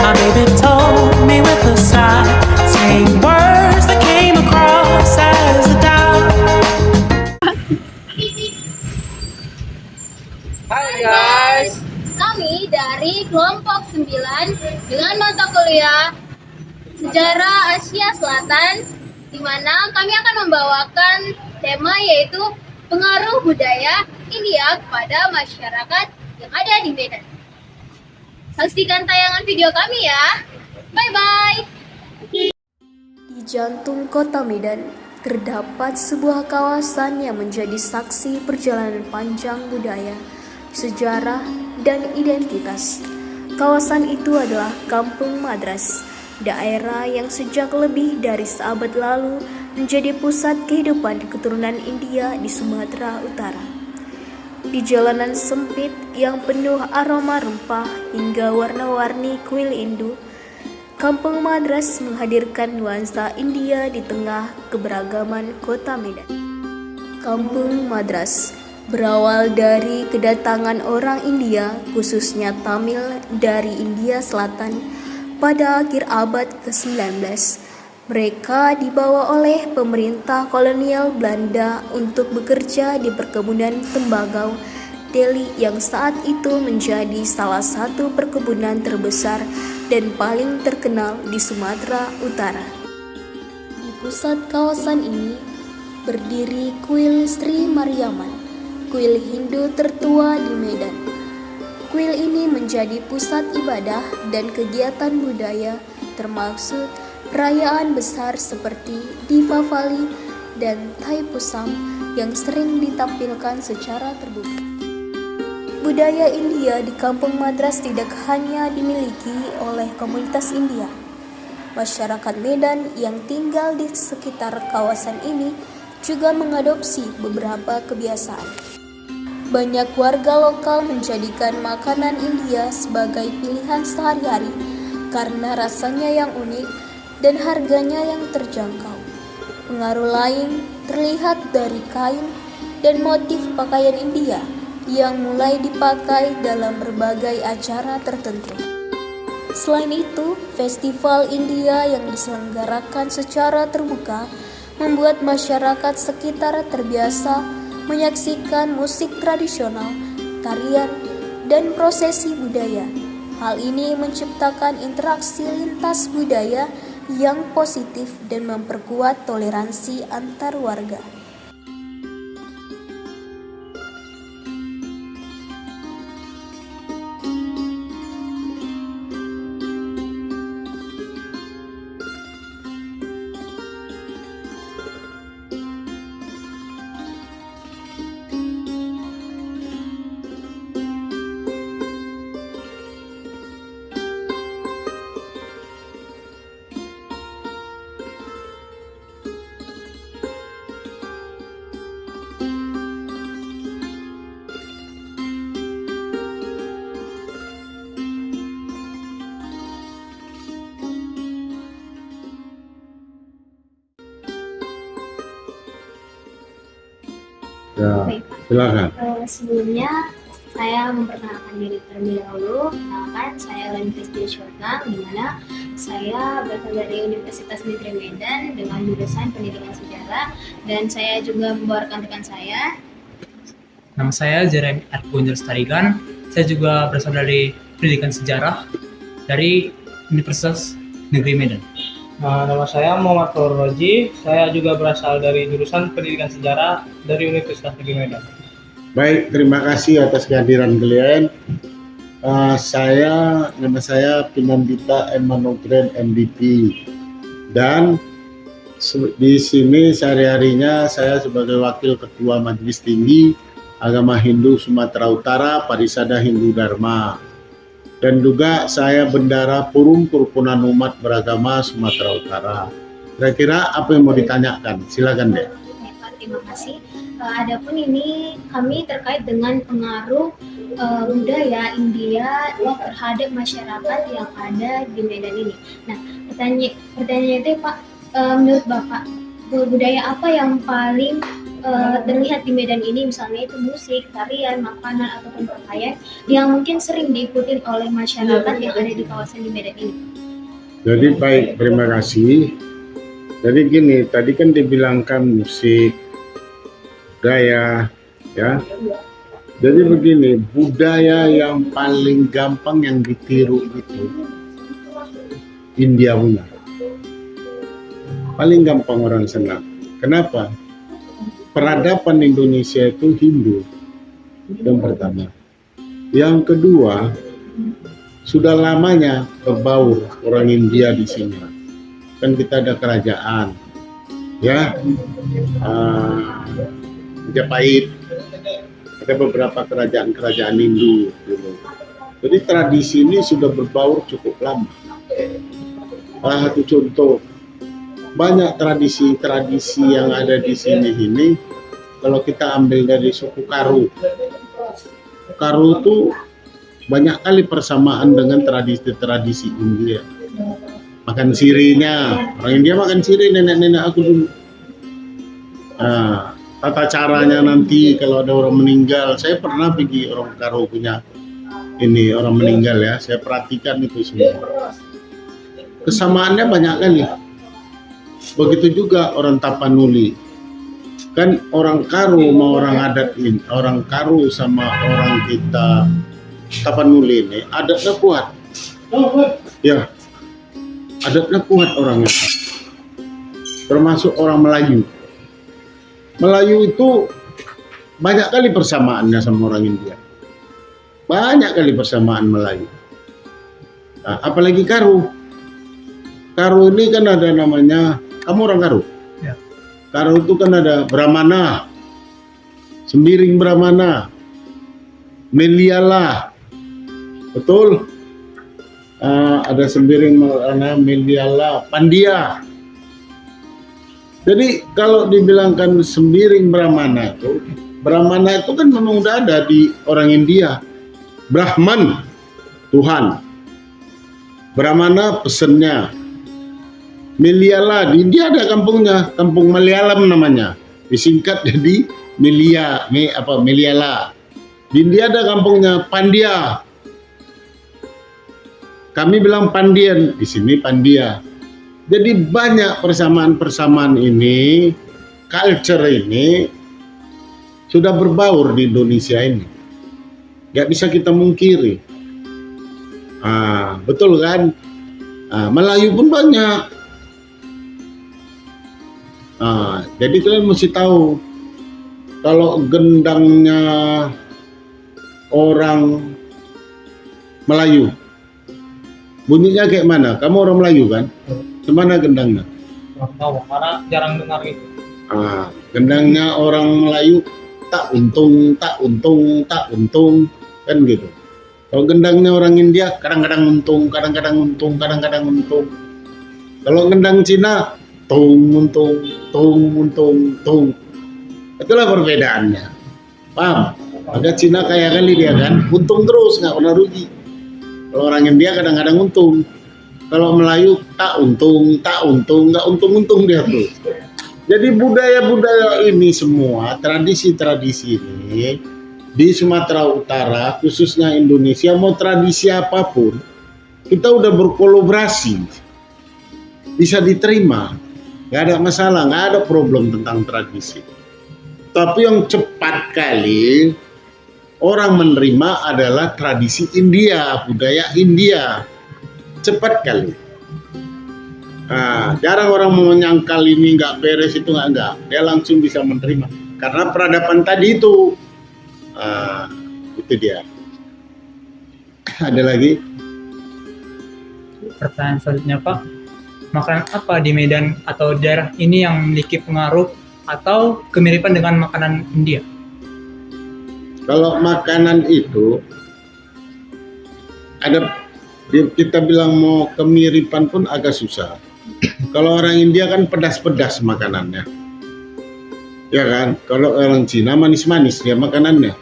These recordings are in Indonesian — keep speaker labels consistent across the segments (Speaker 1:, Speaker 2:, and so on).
Speaker 1: My baby told me with a sigh, saying words that came across as a doubt.
Speaker 2: Hai guys,
Speaker 3: Kami dari kelompok 9 dengan mata kuliah Sejarah Asia Selatan, di mana kami akan membawakan tema yaitu pengaruh budaya India kepada masyarakat yang ada di Medan. Saksikan tayangan video kami ya. Bye-bye.
Speaker 4: Di jantung kota Medan terdapat sebuah kawasan yang menjadi saksi perjalanan panjang budaya, sejarah, dan identitas. Kawasan itu adalah Kampung Madras, daerah yang sejak lebih dari seabad lalu menjadi pusat kehidupan keturunan India di Sumatera Utara. Di jalanan sempit yang penuh aroma rempah hingga warna-warni kuil Hindu, Kampung Madras menghadirkan nuansa India di tengah keberagaman kota Medan. Kampung Madras berawal dari kedatangan orang India, khususnya Tamil dari India Selatan pada akhir abad ke-19. Mereka dibawa oleh pemerintah kolonial Belanda untuk bekerja di perkebunan tembakau Delhi yang saat itu menjadi salah satu perkebunan terbesar dan paling terkenal di Sumatera Utara. Di pusat kawasan ini berdiri kuil Sri Mariamman, kuil Hindu tertua di Medan. Kuil ini menjadi pusat ibadah dan kegiatan budaya, termasuk perayaan besar seperti Deepavali dan Thaipusam yang sering ditampilkan secara terbuka. Budaya India di Kampung Madras tidak hanya dimiliki oleh komunitas India. Masyarakat Medan yang tinggal di sekitar kawasan ini juga mengadopsi beberapa kebiasaan. Banyak warga lokal menjadikan makanan India sebagai pilihan sehari-hari karena rasanya yang unik dan harganya yang terjangkau. Pengaruh lain terlihat dari kain dan motif pakaian India yang mulai dipakai dalam berbagai acara tertentu. Selain itu, festival India yang diselenggarakan secara terbuka membuat masyarakat sekitar terbiasa menyaksikan musik tradisional, tarian, dan prosesi budaya. Hal ini menciptakan interaksi lintas budaya yang positif dan memperkuat toleransi antar warga.
Speaker 5: Ya, silakan.
Speaker 3: Sebelumnya saya memperkenalkan diri terlebih dahulu. Kenalkan, saya Len Kristi Syurga, di mana saya berasal dari Universitas Negeri Medan dengan jurusan Pendidikan Sejarah, dan saya juga membawa rekan-rekan saya.
Speaker 2: nama saya Jeremy Argunjur Starigan. Saya juga berasal dari Pendidikan Sejarah dari Universitas Negeri Medan.
Speaker 6: Nama saya Muhammad Faur Roji. Saya juga berasal dari jurusan Pendidikan Sejarah dari Universitas Negeri Medan.
Speaker 5: Baik, terima kasih atas kehadiran kalian. Nama saya Pinandita Emanogren MDP, dan di sini sehari-harinya saya sebagai Wakil Ketua Majelis Tinggi Agama Hindu Sumatera Utara Parisada Hindu Dharma, dan juga saya Bendara Purum Kerukunan Umat Beragama Sumatera Utara. Kira-kira apa yang mau ditanyakan? Silakan deh.
Speaker 3: Terima kasih. Adapun ini kami terkait dengan pengaruh budaya India terhadap masyarakat yang ada di Medan ini. Nah, pertanyaan itu Pak, menurut Bapak, budaya apa yang paling
Speaker 7: terlihat di Medan ini, misalnya itu musik, tarian, makanan ataupun pakaian yang mungkin sering diikuti oleh masyarakat yang ada di kawasan di Medan ini.
Speaker 5: Jadi baik, terima kasih. Jadi gini, tadi kan dibilangkan musik, budaya, ya. Jadi begini, budaya yang paling gampang yang ditiru itu India punya. Paling gampang orang senang. Kenapa? Peradaban Indonesia itu Hindu, yang pertama. Yang kedua, sudah lamanya berbaur orang India di sini. Kan kita ada kerajaan, ya, Majapahit, ada beberapa kerajaan Hindu. Gitu. Jadi tradisi ini sudah berbaur cukup lama. Salah satu contoh, banyak tradisi-tradisi yang ada di sini ini, kalau kita ambil dari suku Karo. Karo itu banyak kali persamaan dengan tradisi-tradisi India. Makan sirinya, orang India makan siri, nenek-nenek aku dulu. Nah, tata caranya nanti kalau ada orang meninggal, saya pernah pergi orang Karo punya ini orang meninggal ya, saya perhatikan itu semua. Kesamaannya banyak kali. Begitu juga orang Tapanuli. Kan orang Karo sama orang adat ini, orang Karo sama orang kita Tapanuli ini adatnya kuat. Ya, adatnya kuat orangnya. Termasuk orang Melayu. Melayu itu banyak kali persamaannya sama orang India. Banyak kali persamaan Melayu. Nah, apalagi Karo. Karo ini kan ada namanya, kamu orang Karo?
Speaker 2: Ya.
Speaker 5: Karo itu kan ada Brahmana, Sembiring Brahmana, Meliala, betul? Ada Sembiring Brahmana, Meliala, Pandia. Jadi kalau dibilangkan Sembiring Brahmana itu kan memang udah ada di orang India. Brahman, Tuhan. Brahmana pesennya. Meliala, di India ada kampungnya, kampung Malayalam namanya. Disingkat jadi Meliala. Di India ada kampungnya Pandia. Kami bilang Pandian, di sini Pandia. Jadi banyak persamaan-persamaan ini, culture ini sudah berbaur di Indonesia ini. Gak bisa kita mungkiri. Betul kan? Melayu pun banyak. Jadi kalian mesti tahu kalau gendangnya orang Melayu bunyinya kayak mana? Kamu orang Melayu kan? Kemana gendangnya?
Speaker 6: Kurang tahu, karena jarang dengar gitu.
Speaker 5: Gendangnya orang Melayu tak untung kan gitu. Kalau gendangnya orang India kadang-kadang untung. Kalau gendang Cina tung. Itulah perbedaannya. Paham? Ada Cina kaya kali dia kan, untung terus, nggak pernah rugi. Kalau orang India kadang-kadang untung. Kalau Melayu tak untung, nggak untung dia tuh. Jadi budaya-budaya ini semua, tradisi-tradisi ini di Sumatera Utara, khususnya Indonesia, mau tradisi apapun, kita udah berkolaborasi, bisa diterima. Nggak ada masalah, nggak ada problem tentang tradisi. Tapi yang cepat kali orang menerima adalah tradisi India, budaya India. Cepat kali. Jarang orang mau menyangkal ini nggak beres, itu nggak. Dia langsung bisa menerima. Karena peradaban tadi itu. Itu dia. Ada lagi?
Speaker 2: Pertanyaan selanjutnya Pak, makanan apa di Medan atau daerah ini yang memiliki pengaruh atau kemiripan dengan makanan India?
Speaker 5: Kalau makanan itu ada, kita bilang mau kemiripan pun agak susah. Kalau orang India kan pedas-pedas makanannya, ya kan? Kalau orang Cina manis-manis dia makanannya.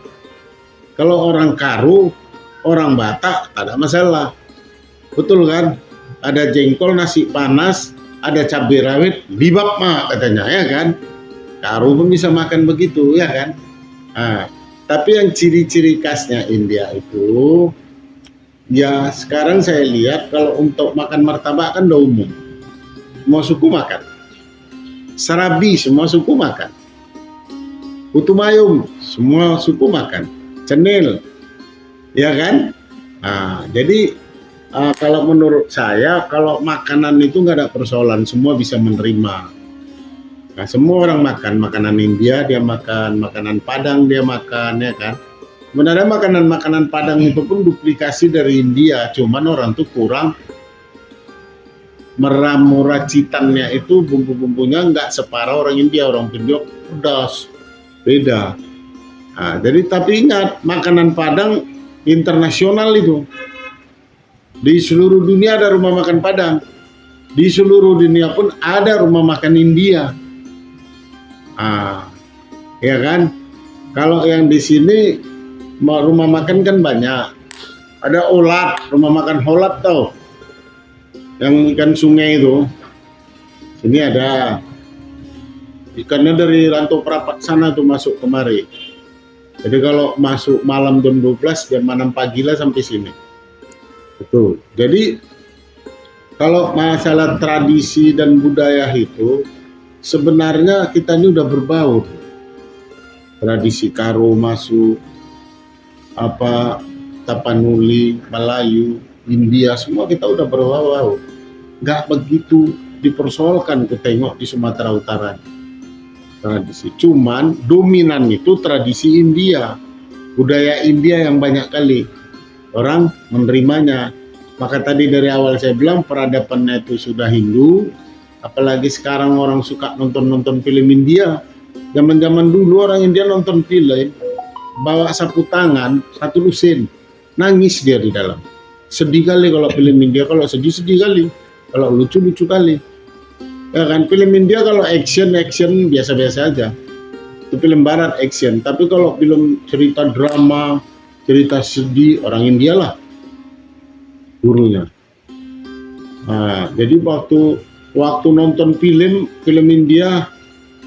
Speaker 5: Kalau orang Karo, orang Batak tak ada masalah, betul kan? Ada jengkol, nasi panas, ada cabai rawit, bibap mah katanya, ya kan? Karo pun bisa makan begitu, ya kan? Nah, tapi yang ciri-ciri khasnya India itu, ya sekarang saya lihat kalau untuk makan martabak kan udah umum. Semua suku makan. Sarabi semua suku makan. Putu mayum semua suku makan. Cenil, ya kan? Nah, jadi kalau menurut saya kalau makanan itu nggak ada persoalan, semua bisa menerima. Nah, semua orang makan makanan India, dia makan makanan Padang, dia makan, ya kan? Sebenarnya makanan Padang itu pun duplikasi dari India, cuman orang tuh kurang meramu racitannya, itu bumbu-bumbunya nggak separah orang India. Orang India pedas, beda. Nah, jadi tapi ingat, makanan Padang internasional itu. Di seluruh dunia ada rumah makan Padang. Di seluruh dunia pun ada rumah makan India. Ya kan? Kalau yang di sini rumah makan kan banyak. Ada Olat, rumah makan Holat tau. Yang ikan sungai itu. Sini ada. Ikannya dari Rantau Prapat sana tuh masuk kemari. Jadi kalau masuk malam jam 12, jam 6 pagi lah sampai sini. Betul. Jadi kalau masalah tradisi dan budaya itu sebenarnya kita ini udah berbaur. Tradisi Karo masuk, Tapanuli, Melayu, India, semua kita udah berbaur. Nggak begitu dipersoalkan ku tengok di Sumatera Utara. Tradisi. Cuman dominan itu tradisi India, budaya India yang banyak kali orang menerimanya. Maka tadi dari awal saya bilang peradabannya itu sudah Hindu, apalagi sekarang orang suka nonton film India. Zaman-zaman dulu orang India nonton film, bawa sapu tangan, satu lusin, nangis dia di dalam. Sedih kali kalau film India, kalau sedih kali, kalau lucu kali. Ya kan, film India kalau action biasa-biasa aja. Itu film barat action, tapi kalau film cerita drama, cerita sedih, orang India lah gurunya. Nah, jadi waktu nonton film India,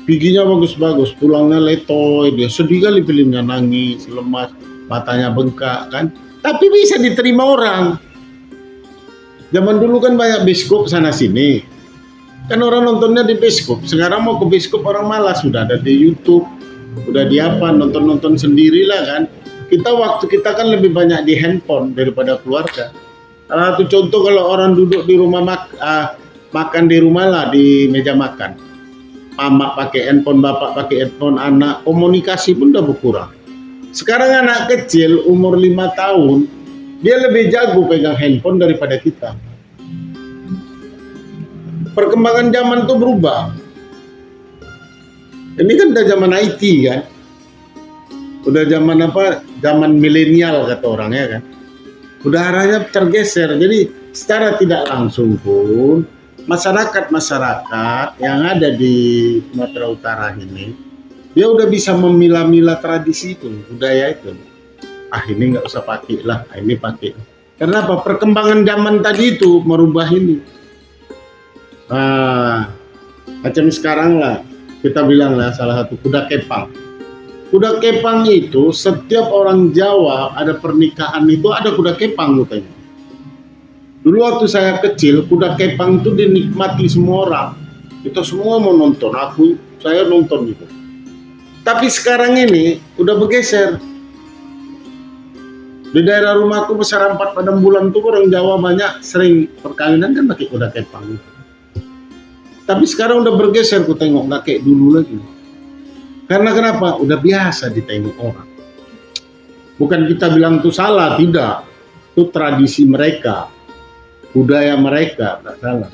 Speaker 5: giginya bagus-bagus, tulangnya letoy, dia sedih kali filmnya, nangis, lemas, matanya bengkak kan. Tapi bisa diterima orang. Zaman dulu kan banyak bioskop sana sini. Kan orang nontonnya di bioskop. Sekarang mau ke bioskop orang malas, sudah ada di YouTube, udah di apa, nonton sendirilah kan. Waktu kita kan lebih banyak di handphone daripada keluarga. Salah satu contoh kalau orang duduk di rumah makan di rumah lah, di meja makan. Mama pakai handphone, bapak pakai handphone, anak komunikasi pun udah berkurang. Sekarang anak kecil umur 5 tahun, dia lebih jago pegang handphone daripada kita. Perkembangan zaman tuh berubah. Ini kan udah zaman IT kan. Udah zaman zaman milenial kata orang, ya kan. Udah arahnya tergeser. Jadi secara tidak langsung pun masyarakat yang ada di Sumatera Utara ini, dia udah bisa memilah-milah tradisi itu, budaya itu. Ini nggak usah pakai lah, ini pakai. Karena apa? Perkembangan zaman tadi itu merubah ini. Macam sekarang lah, kita bilang lah salah satu kuda kepang. Kuda kepang itu setiap orang Jawa ada pernikahan itu ada kuda kepang katanya. Dulu waktu saya kecil, kuda kepang itu dinikmati semua orang. Kita semua mau nonton, saya nonton gitu. Tapi sekarang ini udah bergeser. Di daerah rumahku Besar 4 Padang Bulan tuh orang Jawa banyak sering perkawinan kan pakai kuda kepang. Tapi sekarang udah bergeser, ku tengok nggak kayak dulu lagi. Karena kenapa? Udah biasa ditengok orang. Bukan kita bilang itu salah, tidak. Itu tradisi mereka, budaya mereka, nggak salah.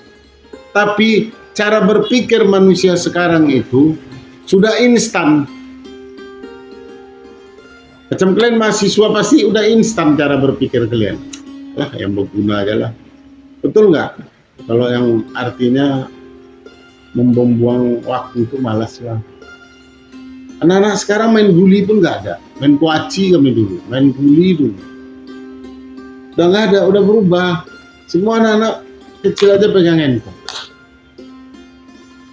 Speaker 5: Tapi cara berpikir manusia sekarang itu sudah instan. Macam kalian mahasiswa pasti udah instan cara berpikir kalian. Lah yang berguna aja lah. Betul nggak? Kalau yang artinya membuang waktu itu malas lah. Anak-anak sekarang main guli pun nggak ada. Main kuaci kami dulu, main guli dulu. Udah nggak ada, udah berubah. Semua anak-anak kecil aja pegang handphone.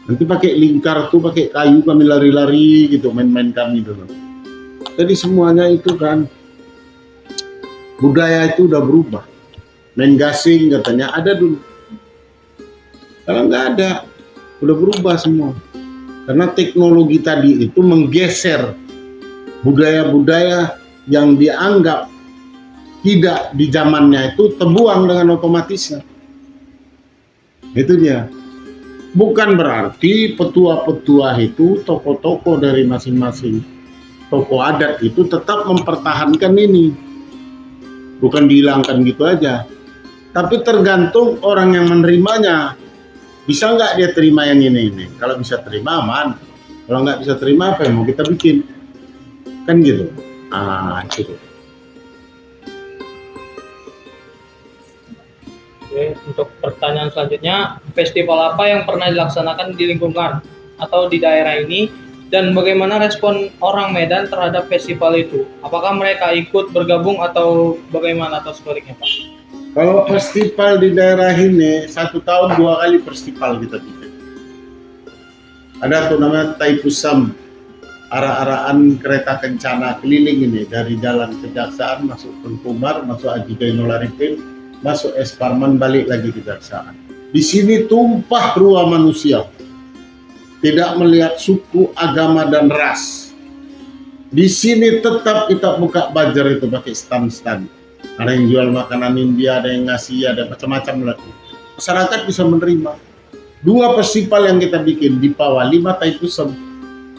Speaker 5: Nanti pakai lingkar tuh, pakai kayu kami lari-lari gitu, main-main kami dulu. Jadi semuanya itu kan budaya itu udah berubah. Main gasing katanya ada dulu. Kalau nggak ada, udah berubah semua. Karena teknologi tadi itu menggeser budaya-budaya yang dianggap tidak di zamannya itu terbuang dengan otomatisnya. Itu dia. Bukan berarti petua-petua itu, tokoh-tokoh dari masing-masing tokoh adat itu tetap mempertahankan ini. Bukan dihilangkan gitu aja. Tapi tergantung orang yang menerimanya. Bisa nggak dia terima yang ini? Kalau bisa terima, aman. Kalau nggak bisa terima, apa yang mau kita bikin? Kan gitu. Gitu.
Speaker 6: Oke, untuk pertanyaan selanjutnya, festival apa yang pernah dilaksanakan di lingkungan atau di daerah ini dan bagaimana respon orang Medan terhadap festival itu? Apakah mereka ikut bergabung atau bagaimana atau sebaliknya, Pak?
Speaker 5: Kalau festival di daerah ini 1 tahun 2 kali festival kita bikin. Ada tuh namanya Taipusam, arah-arahan kereta kencana keliling ini dari Jalan Kejaksaan masuk Tengkumar, masuk Haji Zainul Arifin, masuk Es Parman, balik lagi Kejaksaan. Di sini tumpah ruah manusia, tidak melihat suku, agama dan ras. Di sini tetap kita buka bazar itu pakai stand-stand. Ada yang jual makanan India, ada yang ngasih, ada macam-macam lagi. Masyarakat bisa menerima. 2 festival yang kita bikin di Pawa 5 Taipusam,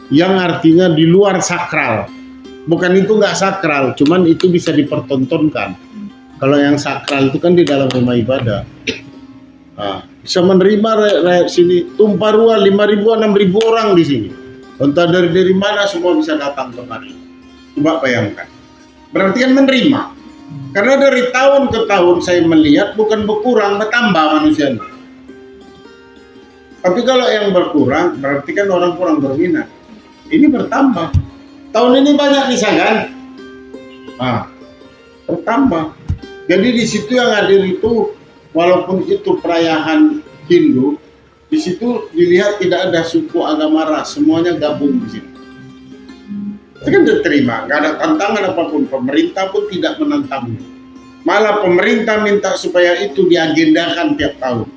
Speaker 5: yang artinya di luar sakral. Bukan itu nggak sakral, cuman itu bisa dipertontonkan. Kalau yang sakral itu kan di dalam rumah ibadah. Bisa menerima sini tumpah ruah 5.000 6.000 orang di sini. Entah dari mana semua bisa datang kemari. Coba bayangkan. Berarti kan menerima. Karena dari tahun ke tahun saya melihat bukan berkurang, bertambah manusianya. Tapi kalau yang berkurang berarti kan orang kurang berminat. Ini bertambah. Tahun ini banyak nih kan? Bertambah. Jadi di situ yang hadir itu walaupun itu perayaan Hindu, di situ dilihat tidak ada suku, agama, ras, semuanya gabung di sini. Itu kan diterima, nggak ada tantangan apapun. Pemerintah pun tidak menantang. Malah pemerintah minta supaya itu diagendakan tiap tahun.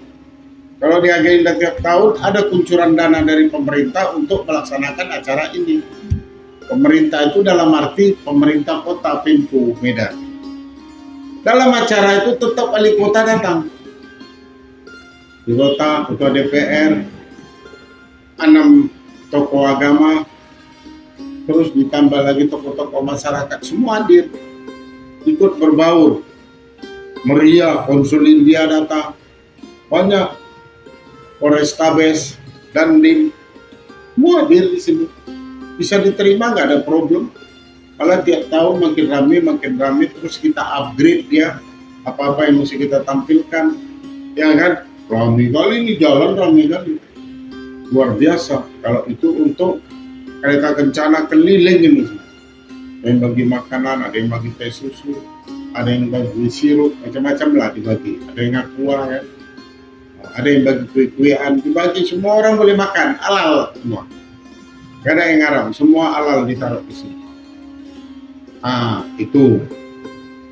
Speaker 5: Kalau diagenda tiap tahun ada kuncuran dana dari pemerintah untuk melaksanakan acara ini. Pemerintah itu dalam arti pemerintah kota Pemko Medan. Dalam acara itu tetap wali kota datang. Di kota, ketua DPR, 6 tokoh agama, terus ditambah lagi tokoh-tokoh masyarakat, semua hadir, ikut berbaur, meriah. Konsul India datang, banyak Polrestabes dan Dim, semua hadir di sini. Bisa diterima, nggak ada problem. Kalau tiap tahun makin ramai, terus kita upgrade dia, apa-apa yang mesti kita tampilkan, ya kan? Ramai kali ini jalan, ramai kali, luar biasa. Kalau itu untuk kereta kencana keliling ini, ada yang bagi makanan, ada yang bagi teh susu, ada yang bagi sirup, macam-macam lah dibagi. Ada yang aqua ya, ada yang bagi kue-kuean, dibagi, semua orang boleh makan, halal semua. Gak ada yang haram, semua halal ditaruh di sini. Itu.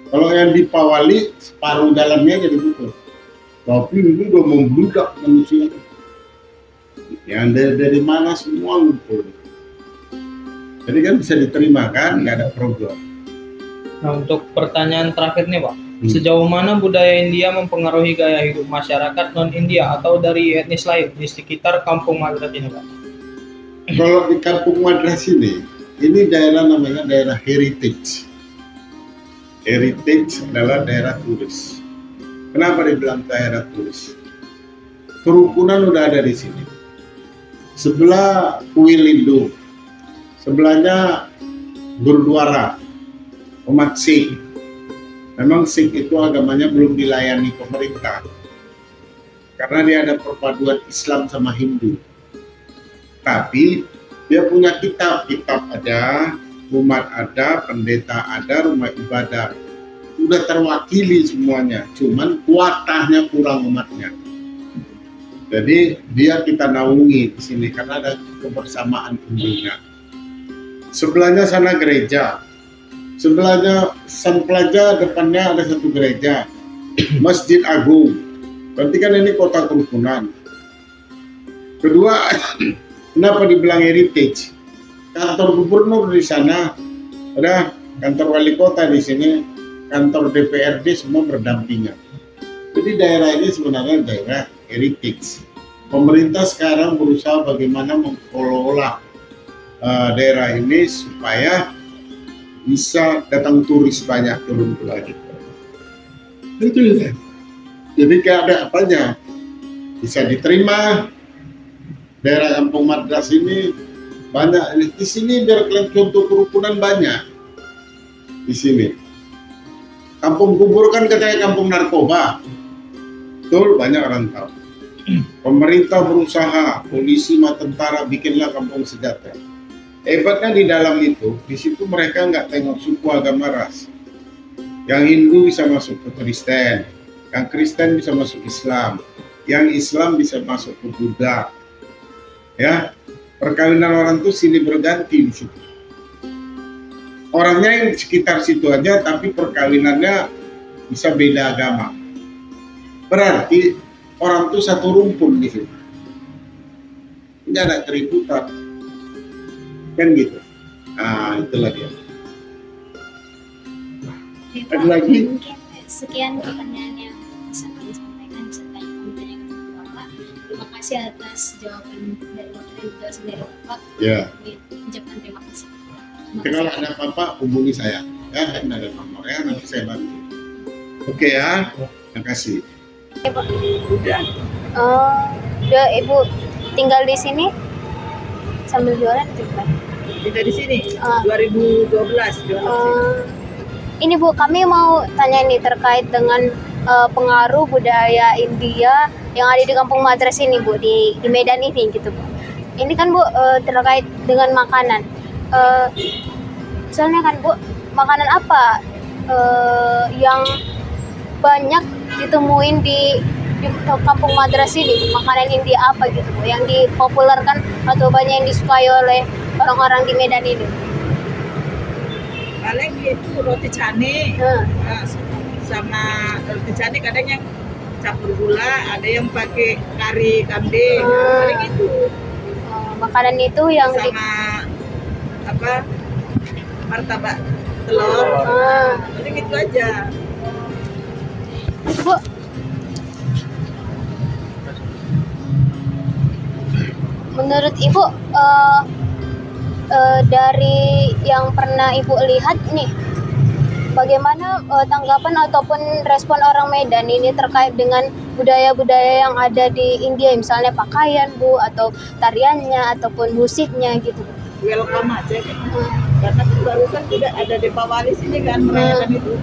Speaker 5: Kalau yang di Pawali separuh dalamnya jadi tutup. Tapi ini udah membludak manusia. Yang dari mana semua ngumpul. Jadi kan bisa diterima kan, nggak ada problem.
Speaker 6: Nah, untuk pertanyaan terakhir nih Pak, sejauh mana budaya India mempengaruhi gaya hidup masyarakat non-India atau dari etnis lain di sekitar Kampung Madras ini Pak?
Speaker 5: Kalau di Kampung Madras ini daerah namanya daerah heritage. Heritage adalah daerah turis. Kenapa dibilang daerah turis? Kerukunan udah ada di sini. Sebelah kuil Hindu, sebelahnya Gurdwara, umat Sikh. Memang Sikh itu agamanya belum dilayani pemerintah, karena dia ada perpaduan Islam sama Hindu. Tapi dia punya kitab ada, umat ada, pendeta ada, rumah ibadah. Udah terwakili semuanya, cuman kuatahnya kurang umatnya. Jadi dia kita naungi di sini karena ada kebersamaan Hindunya. Sebelahnya sana gereja, sebelahnya San Plaza, depannya ada satu gereja, Masjid Agung. Berarti kan ini kota kerukunan. Kedua, kenapa dibilang heritage? Kantor gubernur di sana, ada kantor wali kota di sini, kantor DPRD semua berdampingan. Jadi daerah ini sebenarnya daerah heritage. Pemerintah sekarang berusaha bagaimana mengelola daerah ini supaya bisa datang turis banyak turun lagi. Itu ya. Jadi kayak ada apanya bisa diterima. Daerah Kampung Madras ini banyak di sini, biar kalian contoh kerukunan banyak di sini. Kampung Kubur kan katanya kampung narkoba, betul, banyak orang tahu. Pemerintah berusaha, polisi sama tentara bikinlah kampung sejahtera. Hebatnya di dalam itu, di situ mereka nggak tengok suku, agama, ras. Yang Hindu bisa masuk ke Kristen, yang Kristen bisa masuk Islam, yang Islam bisa masuk ke Buddha. Ya, perkawinan orang tuh silih berganti di situ. Orangnya yang sekitar situ aja, tapi perkawinannya bisa beda agama. Berarti orang tuh satu rumpun di situ. Tidak ada keributan, kan gitu. Nah, itulah dia. Ada lagi?
Speaker 7: Mungkin sekian pertanyaan yang bisa kami sampaikan serta yang kami tanyakan ke Bapak. Terima kasih atas jawaban dari Bapak dan penjelasan dari Bapak.
Speaker 5: Ya.
Speaker 7: Kami ucapkan terima kasih.
Speaker 5: Kalau ada apa-apa hubungi saya. Ya, kan ada nomor ya, nanti saya bantu. Oke ya, terima kasih.
Speaker 3: Udah Ibu tinggal di sini sambil jualan juga.
Speaker 8: Kita di sini 2012 jualan.
Speaker 3: Ini Bu, kami mau tanya nih terkait dengan pengaruh budaya India yang ada di Kampung Madras ini Bu, di Medan ini gitu Bu. Ini kan Bu terkait dengan makanan. Misalnya kan Bu, makanan apa yang banyak ditemuin di Kampung Madras ini? Makanan India apa gitu Bu, yang dipopulerkan atau banyak yang disukai oleh orang-orang di Medan ini?
Speaker 8: Paling itu roti cane, sama roti cane kadang yang campur gula, ada yang pakai kari kambing, paling itu.
Speaker 3: Makanan itu yang
Speaker 8: sama apa, martabak telur, paling itu aja.
Speaker 3: Bu, menurut Ibu dari yang pernah Ibu lihat nih, bagaimana tanggapan ataupun respon orang Medan ini terkait dengan budaya-budaya yang ada di India, misalnya pakaian Bu, atau tariannya ataupun musiknya gitu?
Speaker 8: Welcome aja kan. Karena barusan juga ada Deepawali sini kan merayakan itu.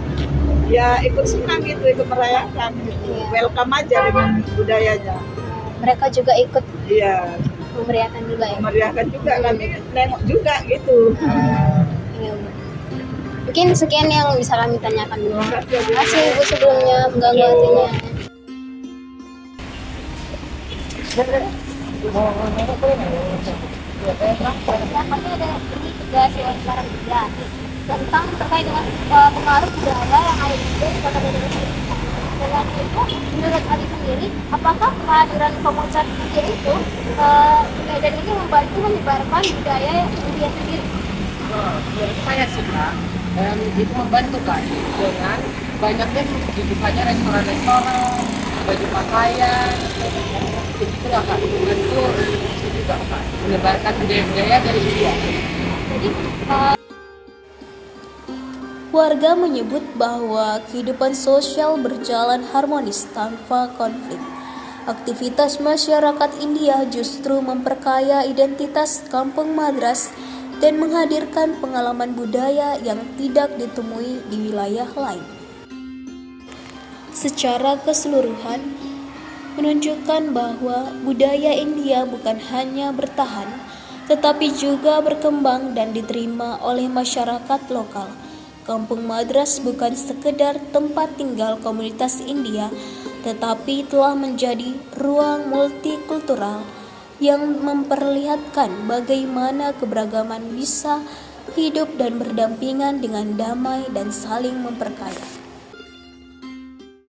Speaker 8: Ya ikut senang gitu, ikut merayakan gitu. Welcome aja dengan budayanya.
Speaker 3: Mereka juga ikut
Speaker 8: Iya,
Speaker 3: memeriahkan juga ya?
Speaker 8: meriahkan juga, kami nengok juga gitu.
Speaker 3: Iya, Bu. Mungkin sekian yang bisa kami tanyakan dulu. Terima kasih Ibu sebelumnya mengganggu hatinya. Kami ada ini juga sekarang juga tentang terkait dengan pengaruh budaya yang ada di Kota Medan. Dengan itu, menurut Ali sendiri, apakah kehadiran pemuncak India itu Medan ini membantu menyebarkan budaya India sendiri?
Speaker 9: Menurut saya sih Kak, itu membantu Kak dengan banyaknya dibukanya restoran-restoran, baju pakaian, itulah Kak, membantu juga Kak menyebarkan budaya-budaya dari India.
Speaker 3: Jadi
Speaker 4: Warga menyebut bahwa kehidupan sosial berjalan harmonis tanpa konflik. Aktivitas masyarakat India justru memperkaya identitas Kampung Madras dan menghadirkan pengalaman budaya yang tidak ditemui di wilayah lain. Secara keseluruhan, menunjukkan bahwa budaya India bukan hanya bertahan, tetapi juga berkembang dan diterima oleh masyarakat lokal. Kampung Madras bukan sekedar tempat tinggal komunitas India, tetapi telah menjadi ruang multikultural yang memperlihatkan bagaimana keberagaman bisa hidup dan berdampingan dengan damai dan saling memperkaya.